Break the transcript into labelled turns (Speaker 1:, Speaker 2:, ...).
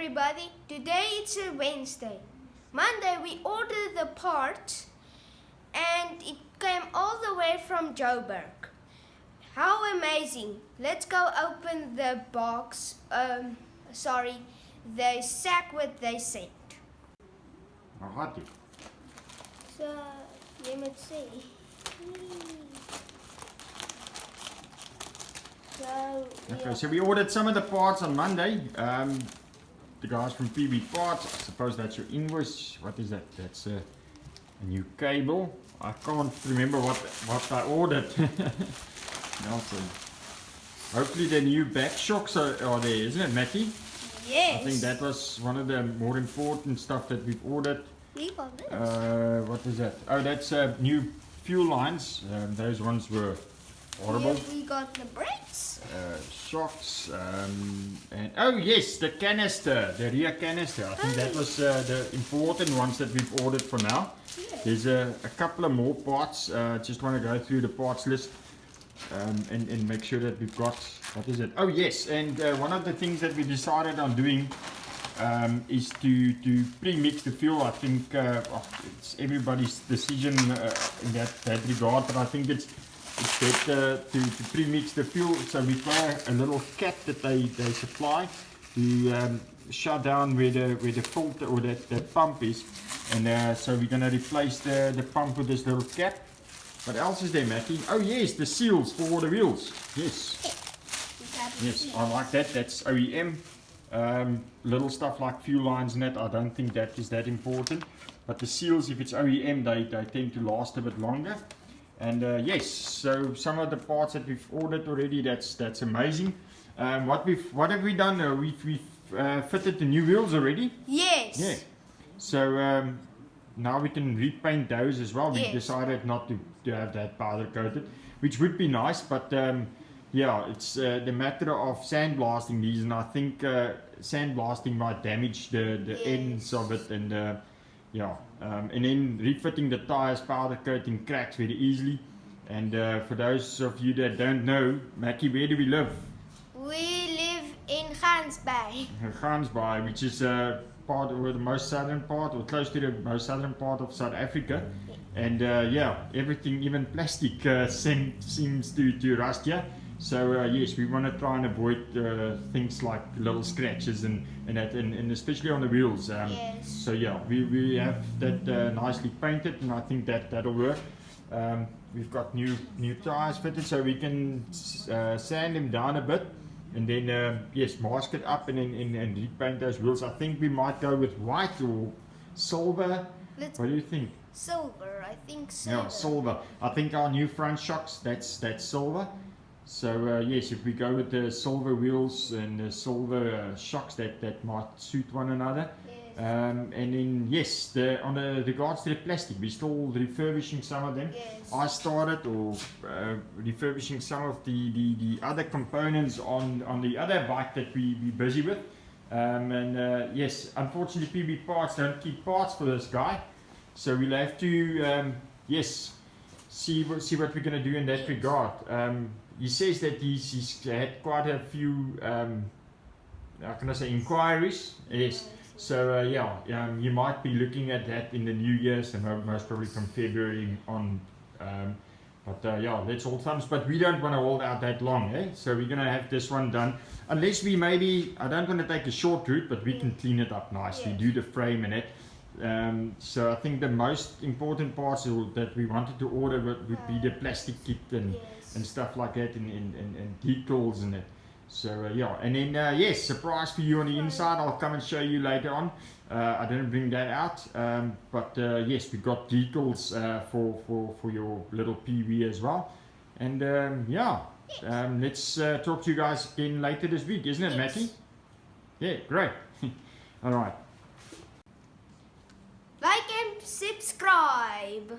Speaker 1: everybody, today it's a Wednesday. Monday we ordered the part and it came all the way from Joburg. How amazing. Let's go open the box, the sack what they sent.
Speaker 2: Alrighty.
Speaker 1: So, let me see.
Speaker 2: Okay, so we ordered some of the parts on Monday. The guys from PB Parts, I suppose that's your invoice. What is that? That's a new cable. I can't remember what I ordered. Also, hopefully the new back shocks are there, isn't it, Mackie?
Speaker 1: Yes.
Speaker 2: I think that was one of the more important stuff that we've ordered. What is that? Oh, that's new fuel lines. Those ones were horrible.
Speaker 1: Here we got the brakes.
Speaker 2: Shocks. And oh yes, the canister, the rear canister. I think that was the important ones that we've ordered for now.
Speaker 1: Yes.
Speaker 2: There's a couple of more parts. Just want to go through the parts list and make sure that we've got, what is it? Oh yes, and one of the things that we decided on doing is to pre-mix the fuel. I think it's everybody's decision in that regard, but I think it's better to pre-mix the fuel. So we got a little cap that they supply to shut down where the filter or that pump is, and so we're going to replace the pump with this little cap. What else is there, Mackie? Oh yes, the seals for the wheels. Yes, I like that. That's OEM. Little stuff like fuel lines and that, I don't think that is that important, but the seals, if it's OEM, they tend to last a bit longer. And yes, so some of the parts that we've ordered already, that's amazing. What have we done? We've fitted the new wheels already.
Speaker 1: Yes.
Speaker 2: Yeah. So now we can repaint those as well. We decided not to have that powder coated, which would be nice, but yeah, it's the matter of sandblasting these, and I think sandblasting might damage the ends of it, and yeah, and then refitting the tires, powder coating cracks very easily. And for those of you that don't know, Mackie, where do we live?
Speaker 1: We live in Gansbaai.
Speaker 2: Gansbaai, which is part or the most southern part, or close to the most southern part of South Africa. And yeah, everything, even plastic, seems to rust here. So yes, we want to try and avoid things like little scratches and that, and especially on the wheels.
Speaker 1: Yes.
Speaker 2: So yeah, we have that nicely painted, and I think that'll work. We've got new tires fitted, so we can sand them down a bit, and then yes, mask it up and repaint those wheels. I think we might go with white or silver. What do you think?
Speaker 1: Silver, I think silver.
Speaker 2: Yeah, silver. I think our new front shocks, that's silver. So yes, if we go with the silver wheels and the silver shocks, that might suit one another.
Speaker 1: Yes.
Speaker 2: And then yes, on the regards to the plastic, we're still refurbishing some of them.
Speaker 1: Yes.
Speaker 2: I started refurbishing some of the other components on the other bike that we're busy with. And yes, unfortunately PB Parts don't keep parts for this guy, so we'll have to yes, see what we're going to do in that regard. He says that he's had quite a few, how can I say, inquiries. Yes. So yeah, you might be looking at that in the new year, so most probably from February on. But yeah, that's all thumbs. But we don't want to hold out that long, eh? So we're gonna have this one done, unless we maybe, I don't want to take a short route, but we can clean it up nicely, do the frame and it. So I think the most important parts that we wanted to order would be the plastic kit and stuff like that, and decals and it. So yeah, and then yes, surprise for you on the inside. I'll come and show you later on. I didn't bring that out, but yes, we got decals for your little PV as well. And yeah, let's talk to you guys again later this week, isn't it, Mackie? Yeah, great. All right.
Speaker 1: Like and subscribe.